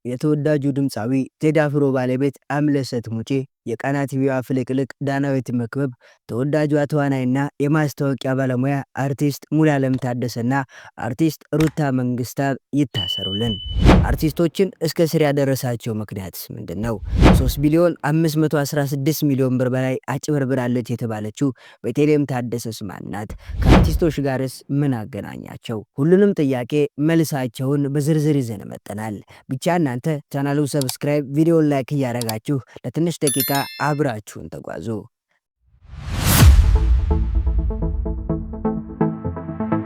የተወዳጁ ድምፃዊ ቴዲ አፍሮ ባለቤት አምለሰት ሙጬ፣ የቃና ቲቪዋ ፍልቅልቅ ዳናዊት መክበብ፣ ተወዳጇ ተዋናይና የማስታወቂያ ባለሙያ አርቲስት ሙሉዓለም ታደሰና አርቲስት ሩታ መንግስታብ ይታሰሩልን። አርቲስቶችን እስከ ስር ያደረሳቸው ምክንያትስ ምንድን ነው? 3 ቢሊዮን 516 ሚሊዮን ብር በላይ አጭበርብራለች የተባለችው ቤተልሔም ታደሰስ ማን ናት? ከአርቲስቶች ጋርስ ምን አገናኛቸው? ሁሉንም ጥያቄ መልሳቸውን በዝርዝር ይዘን መጠናል። ብቻ እናንተ ቻናሉን ሰብስክራይብ፣ ቪዲዮን ላይክ እያደረጋችሁ ለትንሽ ደቂቃ አብራችሁን ተጓዙ።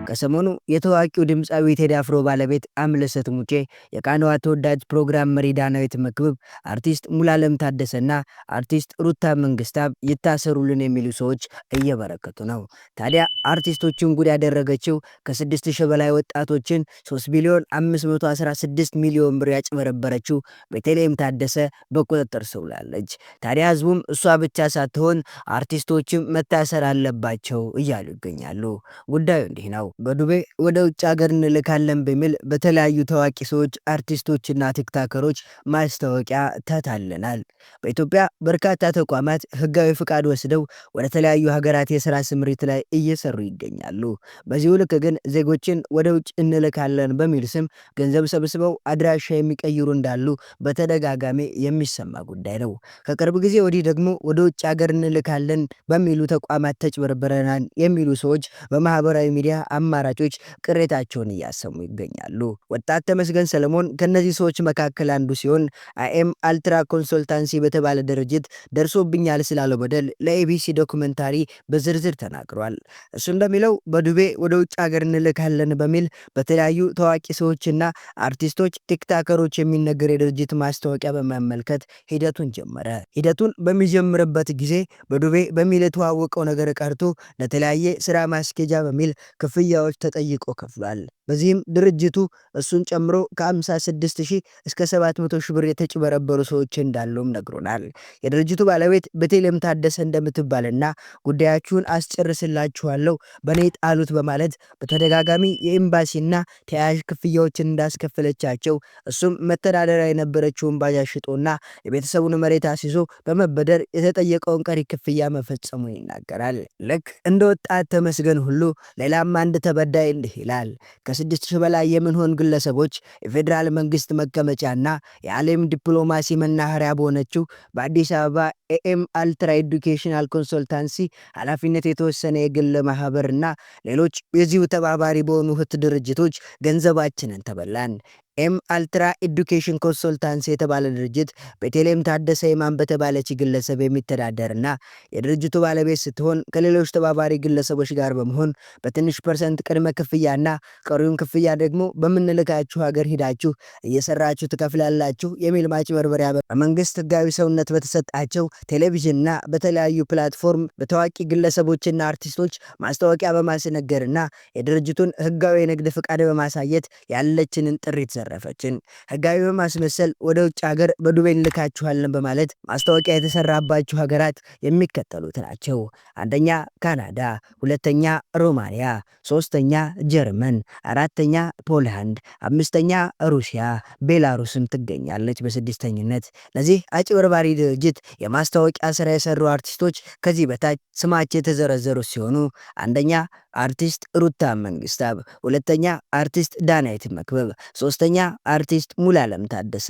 ከሰሞኑ የታዋቂው ድምፃዊ ቴዲ አፍሮ ባለቤት አምለሰት ሙጬ፣ የቃናዋ ተወዳጅ ፕሮግራም መሪ ዳናዊት መክብብ፣ አርቲስት ሙሉዓለም ታደሰና አርቲስት ሩታ መንግስታብ ይታሰሩልን የሚሉ ሰዎች እየበረከቱ ነው። ታዲያ አርቲስቶችን ጉድ ያደረገችው ከ6000 በላይ ወጣቶችን 3 ቢሊዮን 516 ሚሊዮን ብር ያጭበረበረችው ቤተልሔም ታደሰ በቁጥጥር ስር ውላለች። ታዲያ ህዝቡም እሷ ብቻ ሳትሆን አርቲስቶችም መታሰር አለባቸው እያሉ ይገኛሉ። ጉዳዩ እንዲህ ነው። በዱቤ ወደ ውጭ ሀገር እንልካለን በሚል በተለያዩ ታዋቂ ሰዎች፣ አርቲስቶችና ቲክታከሮች ማስታወቂያ ተታለናል። በኢትዮጵያ በርካታ ተቋማት ህጋዊ ፍቃድ ወስደው ወደ ተለያዩ ሀገራት የስራ ስምሪት ላይ እየሰሩ ይገኛሉ። በዚሁ ልክ ግን ዜጎችን ወደ ውጭ እንልካለን በሚል ስም ገንዘብ ሰብስበው አድራሻ የሚቀይሩ እንዳሉ በተደጋጋሚ የሚሰማ ጉዳይ ነው። ከቅርብ ጊዜ ወዲህ ደግሞ ወደ ውጭ ሀገር እንልካለን በሚሉ ተቋማት ተጭበርብረናል የሚሉ ሰዎች በማህበራዊ ሚዲያ አማራጮች ቅሬታቸውን እያሰሙ ይገኛሉ። ወጣት ተመስገን ሰለሞን ከነዚህ ሰዎች መካከል አንዱ ሲሆን አይኤም አልትራ ኮንሰልታንሲ በተባለ ድርጅት ደርሶብኛል ስላለው በደል ለኤቢሲ ዶክመንታሪ በዝርዝር ተናግሯል። እሱ እንደሚለው በዱቤ ወደ ውጭ ሀገር እንልካለን በሚል በተለያዩ ታዋቂ ሰዎችና አርቲስቶች፣ ቲክታከሮች የሚነገር የድርጅት ማስታወቂያ በመመልከት ሂደቱን ጀመረ። ሂደቱን በሚጀምርበት ጊዜ በዱቤ በሚል የተዋወቀው ነገር ቀርቶ ለተለያየ ስራ ማስኬጃ በሚል ክፍያዎች ተጠይቆ ከፍሏል። በዚህም ድርጅቱ እሱን ጨምሮ ከ56,000 እስከ 700,000 ብር የተጭበረበሩ ሰዎች እንዳሉም ነግሮናል። የድርጅቱ ባለቤት ቤተልሔም ታደሰ እንደምትባልና ጉዳያችሁን አስጨርስላችኋለሁ በኔ ጣሉት በማለት በተደጋጋሚ የኤምባሲና ተያያዥ ክፍያዎችን እንዳስከፈለቻቸው፣ እሱም መተዳደሪያ የነበረችውን ባጃጅ ሽጦና የቤተሰቡን መሬት አስይዞ በመበደር የተጠየቀውን ቀሪ ክፍያ መፈጸሙን ይናገራል። ልክ እንደ ወጣት ተመስገን ሁሉ ሌላም አንድ ተበዳይ እንዲህ ይላል። ከ6000 በላይ የምንሆን ግለሰቦች የፌዴራል መንግስት መቀመጫና የዓለም ዲፕሎማሲ መናኸሪያ በሆነችው በአዲስ አበባ ኤኤም አልትራ ኤዱኬሽናል ኮንሰልታንሲ ኃላፊነት የተወሰነ የግል ማህበርና ሌሎች የዚሁ ተባባሪ በሆኑ እህት ድርጅቶች ገንዘባችንን ተበላን። ኤም አልትራ ኤዱኬሽን ኮንሰልታንሲ የተባለ ድርጅት ቤተልሔም ታደሰ የማን በተባለች ግለሰብ የሚተዳደርና የድርጅቱ ባለቤት ስትሆን ከሌሎች ተባባሪ ግለሰቦች ጋር በመሆን በትንሽ ፐርሰንት ቅድመ ክፍያና ቀሪውን ክፍያ ደግሞ በምንልካችሁ ሀገር ሂዳችሁ እየሰራችሁ ትከፍላላችሁ የሚል ማጭበርበሪያ በመንግስት ህጋዊ ሰውነት በተሰጣቸው ቴሌቪዥንና በተለያዩ ፕላትፎርም በታዋቂ ግለሰቦችና አርቲስቶች ማስታወቂያ በማስነገርና የድርጅቱን ህጋዊ የንግድ ፍቃድ በማሳየት ያለችንን ጥሪት ረፈችን ህጋዊ በማስመሰል ወደ ውጭ ሀገር በዱቤ እንልካችኋለን በማለት ማስታወቂያ የተሰራባቸው ሀገራት የሚከተሉት ናቸው። አንደኛ ካናዳ፣ ሁለተኛ ሮማንያ፣ ሶስተኛ ጀርመን፣ አራተኛ ፖላንድ፣ አምስተኛ ሩሲያ፣ ቤላሩስም ትገኛለች በስድስተኝነት። ለዚህ አጭበርባሪ ድርጅት የማስታወቂያ ስራ የሰሩ አርቲስቶች ከዚህ በታች ስማቸው የተዘረዘሩ ሲሆኑ አንደኛ አርቲስት ሩታ መንግስታብ፣ ሁለተኛ አርቲስት ዳናዊት መክበብ፣ ሶስተኛ አርቲስት ሙሉዓለም ታደሰ፣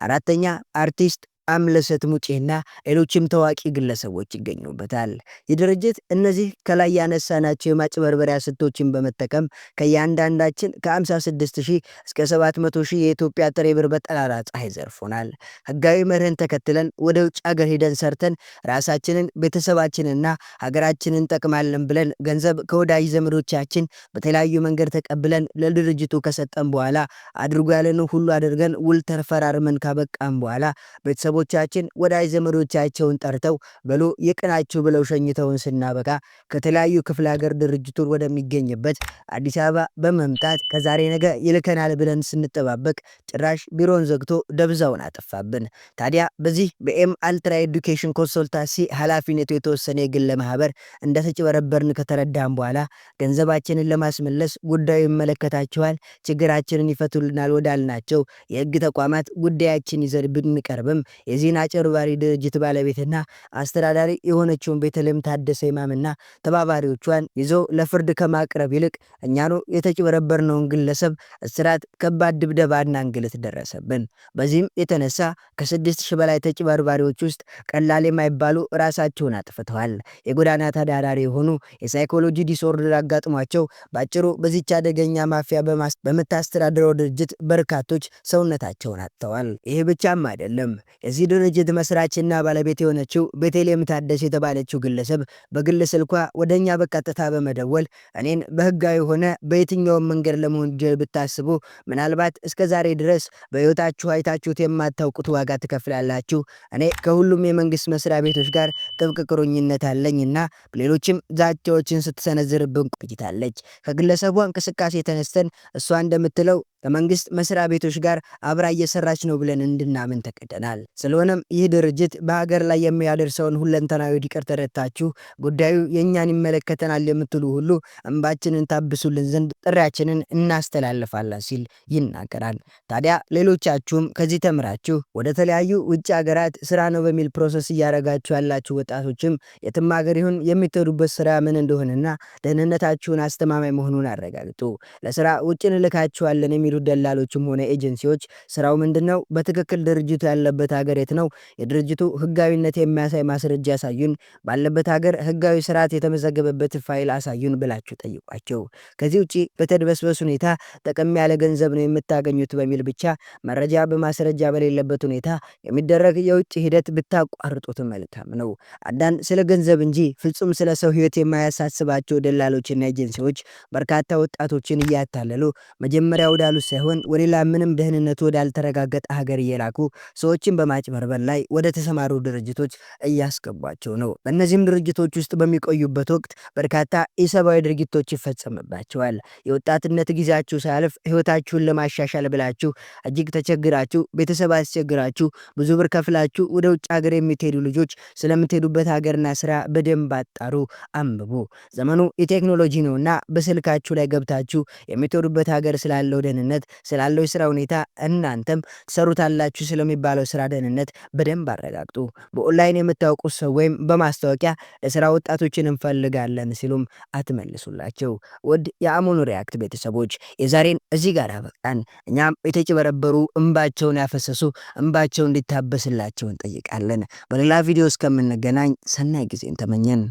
አራተኛ አርቲስት አምለሰት ሙጬና ሌሎችም ታዋቂ ግለሰቦች ይገኙበታል። ይህ ድርጅት እነዚህ ከላይ ያነሳናቸው የማጭበርበሪያ ስልቶችን በመጠቀም ከእያንዳንዳችን ከ56,000 እስከ 700,000 የኢትዮጵያ ጥሬ ብር በጠራራ ፀሐይ ዘርፎናል። ህጋዊ መርህን ተከትለን ወደ ውጭ ሀገር ሄደን ሰርተን ራሳችንን፣ ቤተሰባችንና ሀገራችንን ጠቅማለን ብለን ገንዘብ ከወዳጅ ዘመዶቻችን በተለያዩ መንገድ ተቀብለን ለድርጅቱ ከሰጠን በኋላ አድርጎ ያለንን ሁሉ አድርገን ውል ተፈራርመን ካበቃን በኋላ ቤተሰቦ ቤተሰቦቻችን ወዳጅ ዘመዶቻቸውን ጠርተው በሉ ይቅናችሁ ብለው ሸኝተውን ስናበቃ ከተለያዩ ክፍለ ሀገር ድርጅቱን ወደሚገኝበት አዲስ አበባ በመምጣት ከዛሬ ነገ ይልከናል ብለን ስንጠባበቅ ጭራሽ ቢሮን ዘግቶ ደብዛውን አጠፋብን። ታዲያ በዚህ በኤም አልትራ ኤዱኬሽን ኮንሶልታንሲ ኃላፊነቱ የተወሰነ የግል ማህበር እንደተጭበረበርን ከተረዳም በኋላ ገንዘባችንን ለማስመለስ ጉዳዩ ይመለከታቸዋል፣ ችግራችንን ይፈቱልናል ወዳልናቸው የህግ ተቋማት ጉዳያችን ይዘን ብንቀርብም የዚህን አጭበርባሪ ድርጅት ባለቤትና አስተዳዳሪ የሆነችውን ቤተልሔም ታደሰ ይማምና ተባባሪዎቿን ይዞ ለፍርድ ከማቅረብ ይልቅ እኛኑ የተጭበረበርነውን ግለሰብ እስራት፣ ከባድ ድብደባና እንግልት ደረሰብን። በዚህም የተነሳ ከ6000 በላይ ተጭበርባሪዎች ውስጥ ቀላል የማይባሉ ራሳቸውን አጥፍተዋል። የጎዳና ተዳዳሪ የሆኑ የሳይኮሎጂ ዲስኦርደር አጋጥሟቸው ባጭሩ በዚች አደገኛ ማፊያ በምታስተዳድረው ድርጅት በርካቶች ሰውነታቸውን አጥተዋል። ይህ ብቻም አይደለም። የዚህ ድርጅት መስራችና ባለቤት የሆነችው ቤተልሔም ታደሰ የተባለችው ግለሰብ በግል ስልኳ ወደኛ በቀጥታ በመደወል እኔን በህጋዊ ሆነ በየትኛውም መንገድ ለመወንጀል ብታስቡ ምናልባት እስከ ዛሬ ድረስ በህይወታችሁ አይታችሁት የማታውቁት ዋጋ ትከፍላላችሁ። እኔ ከሁሉም የመንግስት መስሪያ ቤቶች ጋር ጥብቅ ቁርኝነት አለኝና ሌሎችም ዛቻዎችን ስትሰነዝርብን ቆይታለች። ከግለሰቧ እንቅስቃሴ ተነስተን እሷ እንደምትለው ከመንግስት መስሪያ ቤቶች ጋር አብራ እየሰራች ነው ብለን እንድናምን ተቀደናል። ስለሆነም ይህ ድርጅት በሀገር ላይ የሚያደርሰውን ሁለንተናዊ ውድቀት ተረድታችሁ ጉዳዩ የእኛን ይመለከተናል የምትሉ ሁሉ እንባችንን ታብሱልን ዘንድ ጥሪያችንን እናስተላልፋለን ሲል ይናገራል። ታዲያ ሌሎቻችሁም ከዚህ ተምራችሁ ወደ ተለያዩ ውጭ ሀገራት ስራ ነው በሚል ፕሮሰስ እያደረጋችሁ ያላችሁ ወጣቶችም የትም ሀገር ይሁን የምትሄዱበት ስራ ምን እንደሆነና ደህንነታችሁን አስተማማኝ መሆኑን አረጋግጡ። ለስራ ውጭ እንልካችኋለን የሚሉ ደላሎችም ሆነ ኤጀንሲዎች ስራው ምንድነው? በትክክል ድርጅቱ ያለበት ሀገር የት ነው? የድርጅቱ ህጋዊነት የሚያሳይ ማስረጃ ያሳዩን፣ ባለበት ሀገር ህጋዊ ስርዓት የተመዘገበበት ፋይል አሳዩን ብላችሁ ጠይቋቸው። ከዚህ ውጪ በተድበስበስ ሁኔታ ጠቀም ያለ ገንዘብ ነው የምታገኙት በሚል ብቻ መረጃ በማስረጃ በሌለበት ሁኔታ የሚደረግ የውጭ ሂደት ብታቋርጡት መልካም ነው። አንዳንድ ስለ ገንዘብ እንጂ ፍጹም ስለ ሰው ህይወት የማያሳስባቸው ደላሎችና ኤጀንሲዎች በርካታ ወጣቶችን እያታለሉ መጀመሪያ ወዳሉት ሳይሆን ወሌላ ምንም ደህንነቱ ወዳልተረጋገጠ ሀገር እየላኩ ሰዎችን በማጭበርበር ላይ ወደ ተሰማሩ ድርጅቶች እያስገቧቸው ነው። በእነዚህም ድርጅቶች ውስጥ በሚቆዩበት ወቅት በርካታ ኢሰብአዊ ድርጊቶች ይፈጸምባቸዋል። የወጣትነት ጊዜያችሁ ሳያልፍ ህይወታችሁን ለማሻሻል ብላችሁ እጅግ ተቸግራችሁ ቤተሰብ አስቸግራችሁ ብዙ ብር ከፍላችሁ ወደ ውጭ ሀገር የምትሄዱ ልጆች ስለምትሄዱበት ሀገርና ስራ በደንብ አጣሩ፣ አንብቡ። ዘመኑ የቴክኖሎጂ ነውና በስልካችሁ ላይ ገብታችሁ የምትሄዱበት ሀገር ስላለው ደህንነት፣ ስላለው የስራ ሁኔታ እናንተም ትሰሩታላችሁ ስለሚባለው ስራ ደህንነት በደንብ አረጋግጡ። በኦንላይን የምታውቁት ሰው ወይም በማስታወቂያ ለስራ ወጣቶችን እንፈልጋለን ሲሉም አትመልሱላቸው። ውድ የአሞኑ ሪያክት ቤተሰቦች የዛሬን እዚህ ጋር አበቃን። እኛም የተጭበረበሩ እንባቸውን ያፈሰሱ እንባቸው እንዲታበስላቸው እንጠይቃለን። በሌላ ቪዲዮ እስከምንገናኝ ሰናይ ጊዜን ተመኘን።